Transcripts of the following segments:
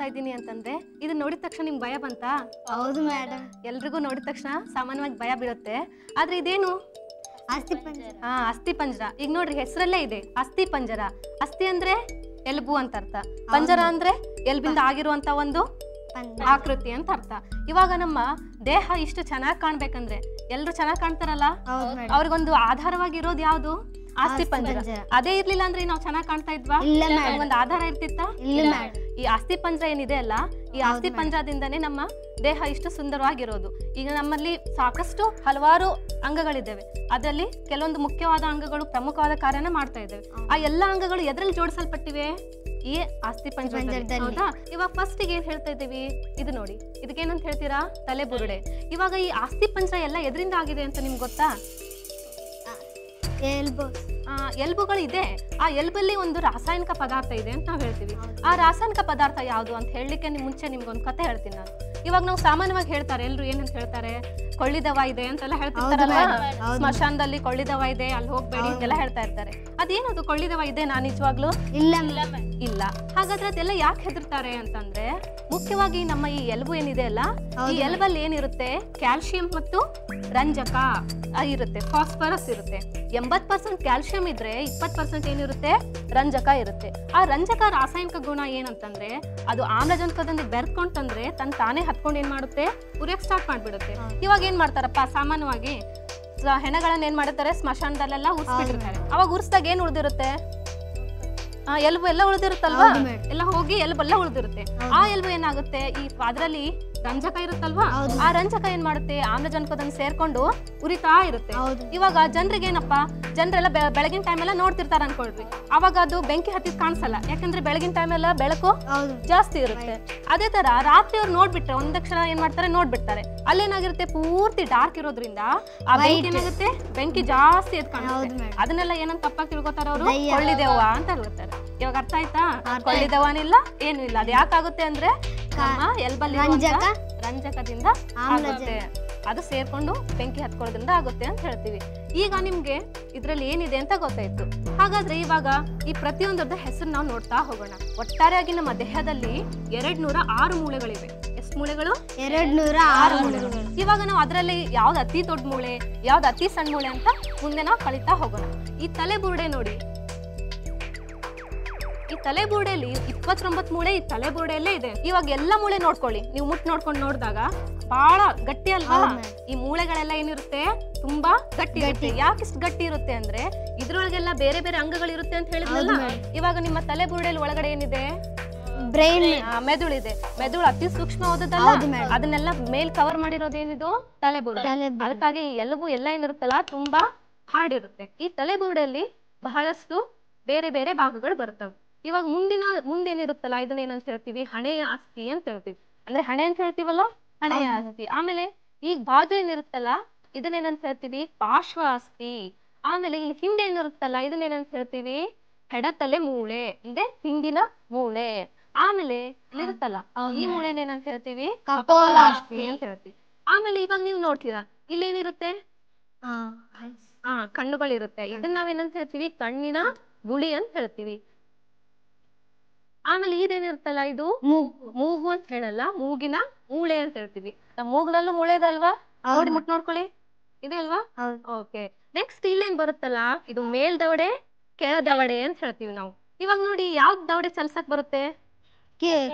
ಇದ್ದೀನಿ ಅಂತಂದ್ರೆ ಇದನ್ನ ನೋಡಿದ ತಕ್ಷಣ ನಿಮ್ಗೆ ಭಯ ಬಂತಾ? ಹೌದು ಮೇಡಮ್. ಎಲ್ರಿಗೂ ನೋಡಿದ ತಕ್ಷಣ ಸಾಮಾನ್ಯವಾಗಿ ಭಯ ಬೀಳುತ್ತೆ. ಆದ್ರೆ ಇದೇನು? ಅಸ್ಥಿ ಪಂಜರ. ಅಸ್ಥಿ ಪಂಜರ. ಈಗ ನೋಡ್ರಿ ಹೆಸರಲ್ಲೇ ಇದೆ ಅಸ್ಥಿ ಪಂಜರ. ಅಸ್ಥಿ ಅಂದ್ರೆ ಎಲುಬು ಅಂತ ಅರ್ಥ, ಪಂಜರ ಅಂದ್ರೆ ಎಲ್ಬಿಂದ ಆಗಿರುವಂತ ಒಂದು ಆಕೃತಿ ಅಂತ ಅರ್ಥ. ಇವಾಗ ನಮ್ಮ ದೇಹ ಇಷ್ಟು ಚೆನ್ನಾಗಿ ಕಾಣ್ಬೇಕಂದ್ರೆ ಎಲ್ರು ಚೆನ್ನಾಗಿ ಕಾಣ್ತಾರಲ್ಲ, ಅವ್ರಿಗೊಂದು ಆಧಾರವಾಗಿರೋದು ಯಾವ್ದು? ಅಸ್ಥಿ ಪಂಜರ. ಅದೇ ಇರ್ಲಿಲ್ಲ ಅಂದ್ರೆ ನಾವು ಚೆನ್ನಾಗಿ ಕಾಣ್ತಾ ಇದ್ವಾ? ಒಂದು ಆಧಾರ ಇರ್ತಿತ್ತ? ಈ ಅಸ್ಥಿ ಪಂಜರ ಏನಿದೆ ಅಲ್ಲ, ಈ ಅಸ್ಥಿ ಪಂಜರದಿಂದನೇ ನಮ್ಮ ದೇಹ ಇಷ್ಟು ಸುಂದರವಾಗಿರೋದು. ಈಗ ನಮ್ಮಲ್ಲಿ ಸಾಕಷ್ಟು ಹಲವಾರು ಅಂಗಗಳಿದ್ದೇವೆ, ಅದರಲ್ಲಿ ಕೆಲವೊಂದು ಮುಖ್ಯವಾದ ಅಂಗಗಳು ಪ್ರಮುಖವಾದ ಕಾರ್ಯನ ಮಾಡ್ತಾ ಇದ್ದೇವೆ. ಆ ಎಲ್ಲಾ ಅಂಗಗಳು ಎದ್ರಲ್ಲಿ ಜೋಡಿಸಲ್ಪಟ್ಟಿವೆ? ಈ ಅಸ್ಥಿ ಪಂಜರದಲ್ಲಿ. ಹೌದಾ? ಇವಾಗ ಫಸ್ಟ್ ಏನ್ ಹೇಳ್ತಾ ಇದ್ದೀವಿ, ಇದು ನೋಡಿ, ಇದಕ್ಕೇನಂತ ಹೇಳ್ತೀರಾ? ತಲೆಬುರುಡೆ. ಇವಾಗ ಈ ಅಸ್ಥಿ ಪಂಜರ ಎಲ್ಲ ಎದ್ರಿಂದ ಆಗಿದೆ ಅಂತ ನಿಮ್ಗೆ ಗೊತ್ತಾ? ಎಲ್ಬುಗಳು ಇದೆ. ಆ ಎಲ್ಬಲ್ಲಿ ಒಂದು ರಾಸಾಯನಿಕ ಪದಾರ್ಥ ಇದೆ ಅಂತ ನಾವು ಹೇಳ್ತೀವಿ. ಆ ರಾಸಾಯನಿಕ ಪದಾರ್ಥ ಯಾವುದು ಅಂತ ಹೇಳಲಿಕ್ಕೆ ಮುಂಚೆ ನಿಮ್ಗೊಂದು ಕಥೆ ಹೇಳ್ತೀನಿ ನಾನು. ಇವಾಗ ನಾವು ಸಾಮಾನ್ಯವಾಗಿ ಹೇಳ್ತಾರೆ, ಎಲ್ರು ಏನಂತ ಹೇಳ್ತಾರೆ, ಕೊಳ್ಳಿದವ ಇದೆ ಅಂತೆಲ್ಲ ಹೇಳ್ತಿರ್ತಾರಲ್ಲ, ಸ್ಮಶಾನದಲ್ಲಿ ಕೊಳ್ಳಿದವ ಇದೆ, ಅಲ್ಲಿ ಹೋಗ್ಬೇಡಿ ಅಂತೆಲ್ಲ ಹೇಳ್ತಾ ಇರ್ತಾರೆ. ಅದೇನದು ಕೊಳ್ಳಿದವ ಇದೆ? ನಾ ನಿಜವಾಗ್ಲು ಇಲ್ಲ. ಹಾಗಾದ್ರೆ ಅದೆಲ್ಲ ಯಾಕೆ ಹೆದರ್ತಾರೆ ಅಂತಂದ್ರೆ, ಮುಖ್ಯವಾಗಿ ನಮ್ಮ ಈ ಎಲುಬು ಏನಿದೆ ಅಲ್ಲ, ಈ ಎಲುಬಲ್ಲಿ ಏನಿರುತ್ತೆ? ಕ್ಯಾಲ್ಸಿಯಂ ಮತ್ತು ರಂಜಕ ಇರುತ್ತೆ, ಫಾಸ್ಫರಸ್ ಇರುತ್ತೆ. 80% ಕ್ಯಾಲ್ಸಿಯಂ ಇದ್ರೆ 20% ಏನಿರುತ್ತೆ? ರಂಜಕ ಇರುತ್ತೆ. ಆ ರಂಜಕ ರಾಸಾಯನಿಕ ಗುಣ ಏನಂತಂದ್ರೆ, ಅದು ಆಮ್ಲಜನಕದೊಂದಿಗೆ ಬೆರ್ಕೊಂಡ್ತಂದ್ರೆ ತನ್ನ ತಾನೇ ಹತ್ಕೊಂಡು ಏನ್ ಮಾಡುತ್ತೆ? ಉರಿಯಕ್ ಸ್ಟಾರ್ಟ್ ಮಾಡ್ಬಿಡುತ್ತೆ. ಇವಾಗ ಏನ್ ಮಾಡ್ತಾರಪ್ಪ, ಸಾಮಾನ್ಯವಾಗಿ ಹೆಣಗಳನ್ನ ಏನ್ ಮಾಡಿರ್ತಾರೆ? ಸ್ಮಶಾನದಲ್ಲೆಲ್ಲ ಉರ್ಸ್ಬಿಟ್ಟಿರ್ತಾರೆ. ಅವಾಗ ಉರ್ಸ್ದಾಗ ಏನ್ ಉಳಿದಿರುತ್ತೆ? ಎಲುಬು ಎಲ್ಲ ಉಳಿದಿರುತ್ತಲ್ವಾ, ಎಲ್ಲ ಹೋಗಿ ಎಲುಬೆಲ್ಲ ಉಳಿದಿರುತ್ತೆ. ಆ ಎಲುಬು ಏನಾಗುತ್ತೆ? ಈ ಅದ್ರಲ್ಲಿ ರಂಜಕ ಇರುತ್ತಲ್ವಾ, ಆ ರಂಜಕ ಏನ್ ಮಾಡುತ್ತೆ? ಆಮ್ಲಜನಕದನ್ನು ಸೇರ್ಕೊಂಡು ಉರಿತಾ ಇರುತ್ತೆ. ಇವಾಗ ಜನರಿಗೆ ಏನಪ್ಪ, ಜನರೆಲ್ಲ ಬೆಳಗಿನ ಟೈಮ್ ಎಲ್ಲ ನೋಡ್ತಿರ್ತಾರ ಅನ್ಕೊಳ್ರಿ, ಅವಾಗ ಅದು ಬೆಂಕಿ ಹತ್ತಿದ್ ಕಾಣಿಸಲ್ಲ, ಯಾಕಂದ್ರೆ ಬೆಳಗಿನ ಟೈಮ್ ಎಲ್ಲ ಬೆಳಕು ಜಾಸ್ತಿ ಇರುತ್ತೆ. ಅದೇ ತರ ರಾತ್ರಿ ಅವ್ರು ನೋಡ್ಬಿಟ್ರೆ ಒಂದ್ ಕ್ಷಣ ಏನ್ ಮಾಡ್ತಾರೆ? ನೋಡ್ಬಿಡ್ತಾರೆ. ಅಲ್ಲೇನಾಗಿರುತ್ತೆ? ಪೂರ್ತಿ ಡಾರ್ಕ್ ಇರೋದ್ರಿಂದ ಆ ಬೆಂಕಿ ಏನಾಗುತ್ತೆ? ಬೆಂಕಿ ಜಾಸ್ತಿ ಎದ್ ಕಾಣುತ್ತೆ. ಅದನ್ನೆಲ್ಲ ಏನಂತ ತಪ್ಪಾಗಿ ತಿಳ್ಕೊತಾರ ಅವರು? ಕೊಳ್ಳಿದೆವ್ವ ಅಂತ ಹೇಳ್ತಾರೆ. ಇವಾಗ ಅರ್ಥ ಆಯ್ತಾ? ಕೊಳ್ಳಿದವನಿಲ್ಲ, ಏನು ಇಲ್ಲ. ಅದು ಯಾಕಾಗುತ್ತೆ ಅಂದ್ರೆ ಎಲ್ಬಲ್ಲಿ ರಂಜಕದಿಂದ ಆಗುತ್ತೆ, ಅದು ಸೇರ್ಕೊಂಡು ಬೆಂಕಿ ಹತ್ಕೊಳ್ಳೋದ್ರಿಂದ ಆಗುತ್ತೆ ಅಂತ ಹೇಳ್ತೀವಿ. ಈಗ ನಿಮ್ಗೆ ಇದ್ರಲ್ಲಿ ಏನಿದೆ ಅಂತ ಗೊತ್ತಾಯ್ತು. ಹಾಗಾದ್ರೆ ಇವಾಗ ಈ ಪ್ರತಿಯೊಂದರದ ಹೆಸರು ನಾವು ನೋಡ್ತಾ ಹೋಗೋಣ. ಒಟ್ಟಾರೆಯಾಗಿ ನಮ್ಮ ದೇಹದಲ್ಲಿ 206 ಮೂಳೆಗಳಿವೆ. ಎಷ್ಟು ಮೂಳೆಗಳು? 206 ಮೂಳೆಗಳು. ಇವಾಗ ನಾವು ಅದರಲ್ಲಿ ಯಾವ್ದು ಅತಿ ದೊಡ್ಡ ಮೂಳೆ, ಯಾವ್ದು ಅತಿ ಸಣ್ಣ ಮೂಳೆ ಅಂತ ಮುಂದೆ ನಾವು ಕಲಿತಾ ಹೋಗೋಣ. ಈ ತಲೆಬುರುಡೆ ನೋಡಿ, ಈ ತಲೆಬುರುಡೆಯಲ್ಲಿ 29 ಮೂಳೆ ಈ ತಲೆಬುರುಡೆಯಲ್ಲೇ ಇದೆ. ಇವಾಗ ಎಲ್ಲ ಮೂಳೆ ನೋಡ್ಕೊಳ್ಳಿ, ನೀವು ನೋಡ್ಕೊಂಡು ನೋಡಿದಾಗ ಬಹಳ ಗಟ್ಟಿ ಅಲ್ವಾ? ಈ ಮೂಳೆಗಳೆಲ್ಲ ಏನಿರುತ್ತೆ? ತುಂಬಾ ಗಟ್ಟಿ ಇರುತ್ತೆ. ಯಾಕೆ ಇಷ್ಟು ಗಟ್ಟಿ ಇರುತ್ತೆ ಅಂದ್ರೆ, ಇದ್ರೊಳಗೆಲ್ಲ ಬೇರೆ ಬೇರೆ ಅಂಗಗಳಿರುತ್ತೆ ಅಂತ ಹೇಳಿದ್ರಲ್ಲ. ಇವಾಗ ನಿಮ್ಮ ತಲೆಬುರುಡೆಯಲ್ಲಿ ಒಳಗಡೆ ಏನಿದೆ? ಬ್ರೈನ್, ಮೆದುಳಿದೆ. ಮೆದುಳು ಅತಿ ಸೂಕ್ಷ್ಮವಾದದ್ದಲ್ಲ, ಅದನ್ನೆಲ್ಲ ಮೇಲ್ ಕವರ್ ಮಾಡಿರೋದೇನಿದು? ತಲೆಬುರುಡೆ. ಅದಕ್ಕಾಗಿ ಈ ಎಲುಬು ಎಲ್ಲ ಏನಿರುತ್ತಲ್ಲ, ತುಂಬಾ ಹಾರ್ಡ್ ಇರುತ್ತೆ. ಈ ತಲೆಬುರುಡೆಯಲ್ಲಿ ಬಹಳಷ್ಟು ಬೇರೆ ಬೇರೆ ಭಾಗಗಳು ಬರ್ತವೆ. ಇವಾಗ ಮುಂದೇನಿರುತ್ತಲ್ಲ, ಇದನ್ನ ಏನಂತ ಹೇಳ್ತೀವಿ? ಹಣೆಯ ಅಸ್ಥಿ ಅಂತ ಹೇಳ್ತೀವಿ. ಅಂದ್ರೆ ಹಣೆ ಅಂತ ಹೇಳ್ತೀವಲ್ಲ, ಹಣೆಯ ಅಸ್ಥಿ. ಆಮೇಲೆ ಈ ಬಾಜು ಏನಿರುತ್ತಲ್ಲ, ಇದನ್ನೇನಂತ ಹೇಳ್ತೀವಿ? ಪಾರ್ಶ್ವ ಅಸ್ಥಿ. ಆಮೇಲೆ ಈ ಹಿಂದೆ ಏನಿರುತ್ತಲ್ಲ, ಇದನ್ನೇನಂತ ಹೇಳ್ತೀವಿ? ಹೆಡತಲೆ ಮೂಳೆ, ಅಂದ್ರೆ ಹಿಂದಿನ ಮೂಳೆ. ಆಮೇಲೆ ಇಲ್ಲಿರುತ್ತಲ್ಲ, ಈ ಮೂಳೆನೇನಂತ ಹೇಳ್ತೀವಿ? ಕಪೋಲಾಸ್ಥಿ ಅಂತ ಹೇಳ್ತೀವಿ. ಆಮೇಲೆ ಇವಾಗ ನೀವು ನೋಡ್ತೀರಾ, ಇಲ್ಲೇನಿರುತ್ತೆ? ಕಣ್ಣುಗಳಿರುತ್ತೆ. ಇದನ್ನ ನಾವೇನಂತ ಹೇಳ್ತೀವಿ? ಕಣ್ಣಿನ ಗುಳಿ ಅಂತ ಹೇಳ್ತೀವಿ. ಆಮೇಲೆ ಇದೇನಿರುತ್ತಲ್ಲ, ಇದು ಮೂಗು ಅಂತ ಹೇಳಲ್ಲ, ಮೂಗಿನ ಮೂಳೆ ಅಂತ ಹೇಳ್ತೀವಿ. ಮೂಗಿನಲ್ಲೂ ಮೂಳೆ ಇದಲ್ವಾ? ನೋಡಿ, ನೋಡ್ಕೊಳ್ಳಿ, ಇದೆ ಅಲ್ವಾ? ಓಕೆ. ನೆಕ್ಸ್ಟ್ ಇಲ್ಲೇನ್ ಬರುತ್ತಲ್ಲ, ಇದು ಮೇಲ್ದವಡೆ, ಕೆಳದವಡೆ ಅಂತ ಹೇಳ್ತೀವಿ ನಾವು. ಇವಾಗ ನೋಡಿ, ಯಾವ್ದು ದವಡೆ ಚಲ್ಸಕ್ ಬರುತ್ತೆ?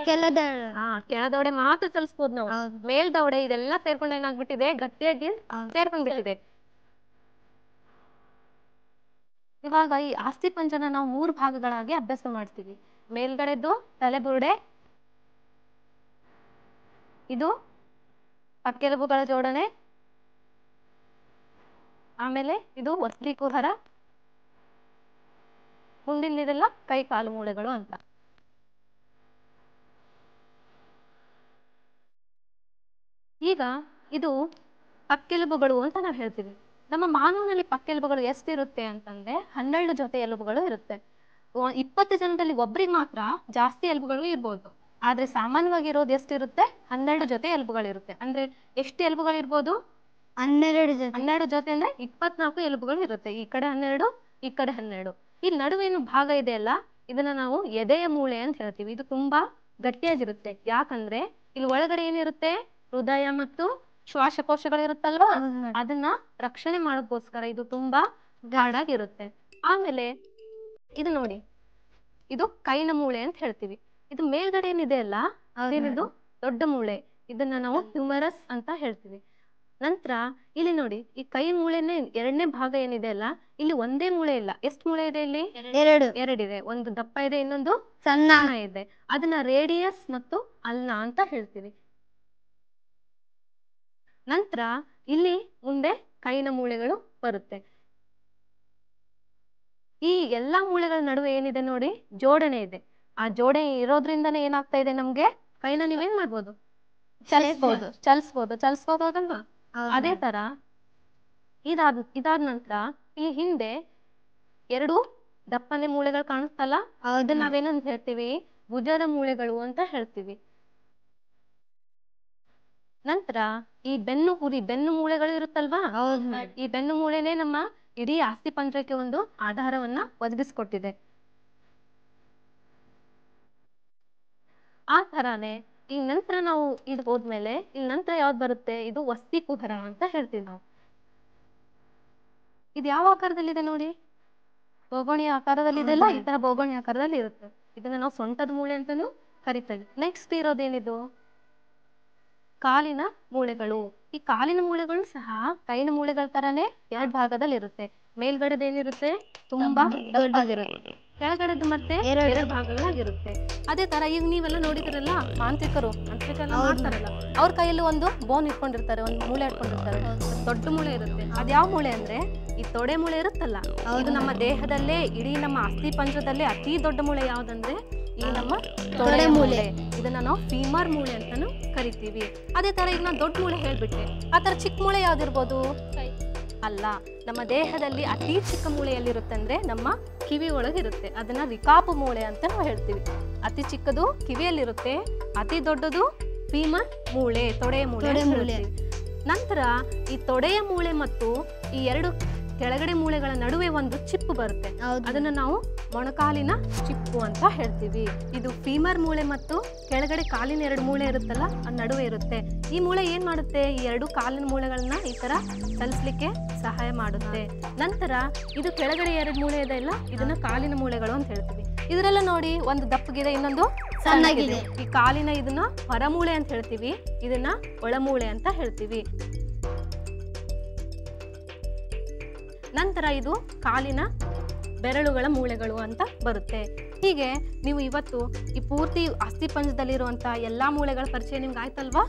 ಕೆಳದವಡೆ ಮಾತ್ರ ಚಲಿಸಬಹುದು ನಾವು. ಮೇಲ್ದವಡೆ ಇದೆಲ್ಲ ಸೇರ್ಕೊಂಡು ಏನಾಗ್ಬಿಟ್ಟಿದೆ? ಗಟ್ಟಿಯಾಗಿ ಸೇರ್ಕೊಂಡ್ಬಿಟ್ಟಿದೆ. ಇವಾಗ ಈ ಅಸ್ಥಿ ಪಂಜರ ನಾವು 3 ಭಾಗಗಳಾಗಿ ಅಭ್ಯಾಸ ಮಾಡ್ತೀವಿ. ಮೇಲ್ಗಡೆದ್ದು ತಲೆಬುರುಡೆ, ಇದು ಪಕ್ಕೆಲುಬುಗಳ ಜೋಡಣೆ, ಆಮೇಲೆ ಇದು ಒಸ್ಲಿ ಕುಹರ, ಮುಂದಿನದೆಲ್ಲ ಕೈ ಕಾಲು ಮೂಳೆಗಳು ಅಂತ. ಈಗ ಇದು ಪಕ್ಕೆಲುಬುಗಳು ಅಂತ ನಾವು ಹೇಳ್ತೀವಿ. ನಮ್ಮ ಮಾನವನಲ್ಲಿ ಪಕ್ಕೆಲುಬುಗಳು ಎಷ್ಟಿರುತ್ತೆ ಅಂತಂದ್ರೆ 12 ಜೊತೆ ಎಲುಬುಗಳು ಇರುತ್ತೆ. 20 ಜನದಲ್ಲಿ ಒಬ್ರಿಗೆ ಮಾತ್ರ ಜಾಸ್ತಿ ಎಲುಬುಗಳು ಇರ್ಬೋದು. ಆದ್ರೆ ಸಾಮಾನ್ಯವಾಗಿ ಇರೋದು ಎಷ್ಟಿರುತ್ತೆ? 12 ಜೊತೆ ಎಲುಬುಗಳಿರುತ್ತೆ. ಅಂದ್ರೆ ಎಷ್ಟು ಎಲುಬುಗಳು ಇರ್ಬೋದು? 12 ಜೊತೆ ಅಂದ್ರೆ 24 ಎಲುಬುಗಳು ಇರುತ್ತೆ. ಈ ಕಡೆ 12, ಈ ಕಡೆ 12. ಈ ನಡುವೇನು ಭಾಗ ಇದೆ ಅಲ್ಲ, ಇದನ್ನ ನಾವು ಎದೆಯ ಮೂಳೆ ಅಂತ ಹೇಳ್ತೀವಿ. ಇದು ತುಂಬಾ ಗಟ್ಟಿಯಾಗಿರುತ್ತೆ. ಯಾಕಂದ್ರೆ ಇಲ್ಲಿ ಒಳಗಡೆ ಏನಿರುತ್ತೆ, ಹೃದಯ ಮತ್ತು ಶ್ವಾಸಕೋಶಗಳಿರುತ್ತಲ್ವಾ, ಅದನ್ನ ರಕ್ಷಣೆ ಮಾಡೋದಕ್ಕೋಸ್ಕರ ಇದು ತುಂಬಾ ಗಾಢಾಗಿರುತ್ತೆ. ಆಮೇಲೆ ಇದು ನೋಡಿ, ಇದು ಕೈನ ಮೂಳೆ ಅಂತ ಹೇಳ್ತೀವಿ. ಇದು ಮೇಲ್ಗಡೆ ಏನಿದೆ ಅಲ್ಲ, ಅದೇನಿದು ದೊಡ್ಡ ಮೂಳೆ, ಇದನ್ನ ನಾವು ಹ್ಯೂಮರಸ್ ಅಂತ ಹೇಳ್ತೀವಿ. ನಂತರ ಇಲ್ಲಿ ನೋಡಿ, ಈ ಕೈ ಮೂಳೆನೇ ಎರಡನೇ ಭಾಗ ಏನಿದೆ ಅಲ್ಲ, ಇಲ್ಲಿ ಒಂದೇ ಮೂಳೆ ಇಲ್ಲ. ಎಷ್ಟು ಮೂಳೆ ಇದೆ ಇಲ್ಲಿ? ಎರಡಿದೆ. ಒಂದು ದಪ್ಪ ಇದೆ, ಇನ್ನೊಂದು ಸಣ್ಣ ಇದೆ. ಅದನ್ನ ರೇಡಿಯಸ್ ಮತ್ತು ಅಲ್ನ ಅಂತ ಹೇಳ್ತೀವಿ. ನಂತರ ಇಲ್ಲಿ ಮುಂದೆ ಕೈನ ಮೂಳೆಗಳು ಬರುತ್ತೆ. ಈ ಎಲ್ಲಾ ಮೂಳೆಗಳ ನಡುವೆ ಏನಿದೆ ನೋಡಿ, ಜೋಡಣೆ ಇದೆ. ಆ ಜೋಡಣೆ ಇರೋದ್ರಿಂದನೇ ಏನಾಗ್ತಾ ಇದೆ, ನಮ್ಗೆ ಕೈನ ನೀವೇನ್ ಮಾಡ್ಬೋದು, ಚಲಿಸ್ಬೋದು ಅದಲ್ವಾ. ಅದೇ ತರ ಇದಾದ ನಂತರ ಈ ಹಿಂದೆ ಎರಡು ದಪ್ಪನೆ ಮೂಳೆಗಳು ಕಾಣಿಸ್ತಲ್ಲ, ಅದನ್ನ ನಾವೇನಂತ ಹೇಳ್ತೀವಿ, ಭುಜದ ಮೂಳೆಗಳು ಅಂತ ಹೇಳ್ತೀವಿ. ನಂತರ ಈ ಬೆನ್ನು ಮೂಳೆಗಳು ಇರುತ್ತಲ್ವಾ, ಈ ಬೆನ್ನು ಮೂಳೆನೆ ನಮ್ಮ ಇಡೀ ಅಸ್ಥಿ ಪಂಜರಕ್ಕೆ ಒಂದು ಆಧಾರವನ್ನ ಒದಗಿಸ್ಕೊಟ್ಟಿದೆ. ಆ ತರಾನೇ ಈ ನಂತರ ನಾವು ಇದು ಹೋದ್ಮೇಲೆ ಇಲ್ಲಿ ನಂತರ ಯಾವ್ದು ಬರುತ್ತೆ, ಇದು ವಸ್ತಿ ಕುಹರ ಅಂತ ಹೇಳ್ತೀವಿ ನಾವು. ಇದು ಯಾವ ಆಕಾರದಲ್ಲಿದೆ ನೋಡಿ, ಬೋಗುಣಿ ಆಕಾರದಲ್ಲಿದೆಲ್ಲ, ಈ ತರ ಬೋಗುಣಿ ಆಕಾರದಲ್ಲಿ ಇರುತ್ತೆ. ಇದನ್ನ ನಾವು ಸೊಂಟದ ಮೂಳೆ ಅಂತಾನು ಕರಿತೇವೆ. ನೆಕ್ಸ್ಟ್ ಇರೋದೇನಿದು, ಕಾಲಿನ ಮೂಳೆಗಳು. ಈ ಕಾಲಿನ ಮೂಳೆಗಳು ಸಹ ಕೈನ ಮೂಳೆಗಳ ತರಾನೇ ಎರಡ್ ಭಾಗದಲ್ಲಿ ಇರುತ್ತೆ. ಮೇಲ್ಗಡೆದೇನಿರುತ್ತೆ, ತುಂಬಾ ದೊಡ್ಡದಿರುತ್ತೆ, ಕೆಳಗಡೆದು ಮತ್ತೆ ಎರಡು ಭಾಗಗಳಾಗಿರುತ್ತೆ. ಅದೇ ತರ ಈಗ ನೀವೆಲ್ಲ ನೋಡಿದ್ರಲ್ಲ, ಮಾಂತ್ರಿಕರು ಮಾಡ್ತಾರಲ್ಲ, ಅವ್ರ ಕೈಯಲ್ಲಿ ಒಂದು ಬೋನ್ ಇಟ್ಕೊಂಡಿರ್ತಾರೆ, ಒಂದು ಮೂಳೆ ಇಟ್ಕೊಂಡಿರ್ತಾರೆ, ದೊಡ್ಡ ಮೂಳೆ ಇರುತ್ತೆ. ಅದ್ಯಾವ ಮೂಳೆ ಅಂದ್ರೆ ಈ ತೊಡೆ ಮೂಳೆ ಇರುತ್ತಲ್ಲ, ಇದು ನಮ್ಮ ದೇಹದಲ್ಲೇ ಇಡೀ ನಮ್ಮ ಅಸ್ಥಿ ಪಂಜರದಲ್ಲೇ ಅತಿ ದೊಡ್ಡ ಮೂಳೆ ಯಾವ್ದಂದ್ರೆ ಈ ನಮ್ಮ ತೊಡೆ ಮೂಳೆ. ಇದನ್ನ ನಾವು ಫೀಮರ್ ಮೂಳೆ ಅಂತಾನು ಕರಿತೀವಿ. ಅದೇ ತರ ಈಗ ನಾನು ದೊಡ್ಡ ಮೂಳೆ ಹೇಳ್ಬಿಟ್ಟೆ, ಆ ತರ ಚಿಕ್ಕ ಮೂಳೆ ಯಾವ್ದಿರ್ಬೋದು, ಅಲ್ಲ. ನಮ್ಮ ದೇಹದಲ್ಲಿ ಅತಿ ಚಿಕ್ಕ ಮೂಳೆ ಎಲ್ಲಿರುತ್ತೆ ಅಂದ್ರೆ ನಮ್ಮ ಕಿವಿ ಒಳಗಿರುತ್ತೆ. ಅದನ್ನ ರಿಕಾಪು ಮೂಳೆ ಅಂತ ನಾವು ಹೇಳ್ತೀವಿ. ಅತಿ ಚಿಕ್ಕದು ಕಿವಿಯಲ್ಲಿರುತ್ತೆ, ಅತಿ ದೊಡ್ಡದು ಫೀಮರ್ ಮೂಳೆ, ತೊಡೆಯ ಮೂಳೆ. ನಂತರ ಈ ತೊಡೆಯ ಮೂಳೆ ಮತ್ತು ಈ ಎರಡು ಕೆಳಗಡೆ ಮೂಳೆಗಳ ನಡುವೆ ಒಂದು ಚಿಪ್ಪು ಬರುತ್ತೆ, ಅದನ್ನ ನಾವು ಮೊಣಕಾಲಿನ ಚಿಪ್ಪು ಅಂತ ಹೇಳ್ತೀವಿ. ಇದು ಫೀಮರ್ ಮೂಳೆ ಮತ್ತು ಕೆಳಗಡೆ ಕಾಲಿನ ಎರಡು ಮೂಳೆ ಇರುತ್ತಲ್ಲ, ಅದ್ ನಡುವೆ ಇರುತ್ತೆ. ಈ ಮೂಳೆ ಏನ್ ಮಾಡುತ್ತೆ, ಈ ಎರಡು ಕಾಲಿನ ಮೂಳೆಗಳನ್ನ ಈ ತರ ಚಲಿಸ್ಲಿಕ್ಕೆ ಸಹಾಯ ಮಾಡುತ್ತೆ. ನಂತರ ಇದು ಕೆಳಗಡೆ ಎರಡು ಮೂಳೆ ಇದೆ ಇಲ್ಲ, ಇದನ್ನ ಕಾಲಿನ ಮೂಳೆಗಳು ಅಂತ ಹೇಳ್ತೀವಿ. ಇದರೆಲ್ಲ ನೋಡಿ, ಒಂದು ದಪ್ಪಗಿದೆ, ಇನ್ನೊಂದು ಸಣ್ಣಗಿದೆ. ಈ ಕಾಲಿನ ಇದನ್ನ ಹೊರಮೂಳೆ ಅಂತ ಹೇಳ್ತೀವಿ, ಇದನ್ನ ಒಳಮೂಳೆ ಅಂತ ಹೇಳ್ತೀವಿ. ನಂತರ ಇದು ಕಾಲಿನ ಬೆರಳುಗಳ ಮೂಳೆಗಳು ಅಂತ ಬರುತ್ತೆ. ಹೀಗೆ ನೀವು ಇವತ್ತು ಈ ಪೂರ್ತಿ ಅಸ್ಥಿಪಂಜರದಲ್ಲಿರುವಂತಹ ಎಲ್ಲಾ ಮೂಳೆಗಳ ಪರಿಚಯ ನಿಮ್ಗೆ ಆಯ್ತಲ್ವಾ?